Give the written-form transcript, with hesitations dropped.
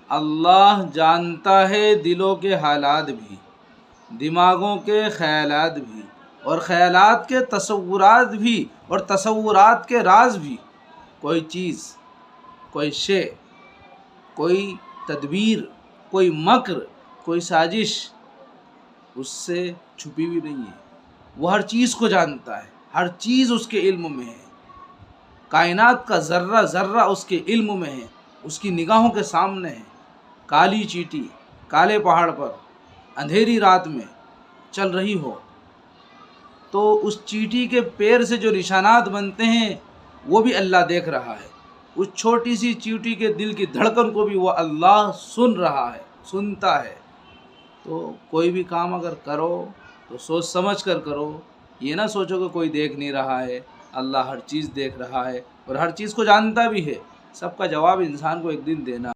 اللہ جانتا ہے دلوں کے حالات بھی، دماغوں کے خیالات بھی، اور خیالات کے تصورات بھی، اور تصورات کے راز بھی۔ کوئی چیز، کوئی شے، کوئی تدبیر، کوئی مکر، کوئی سازش اس سے چھپی بھی نہیں ہے۔ وہ ہر چیز کو جانتا ہے، ہر چیز اس کے علم میں ہے۔ کائنات کا ذرہ ذرہ اس کے علم میں ہے، اس کی نگاہوں کے سامنے ہے۔ کالی چیٹی کالے پہاڑ پر اندھیری رات میں چل رہی ہو تو اس چیٹی کے پیر سے جو نشانات بنتے ہیں وہ بھی اللہ دیکھ رہا ہے۔ اس چھوٹی سی چیٹی کے دل کی دھڑکن کو بھی وہ اللہ سن رہا ہے، سنتا ہے۔ تو کوئی بھی کام اگر کرو تو سوچ سمجھ کر کرو، یہ نہ سوچو کہ کوئی دیکھ نہیں رہا ہے۔ اللہ ہر چیز دیکھ رہا ہے اور ہر چیز کو جانتا بھی ہے۔ سب کا جواب انسان کو ایک دن دینا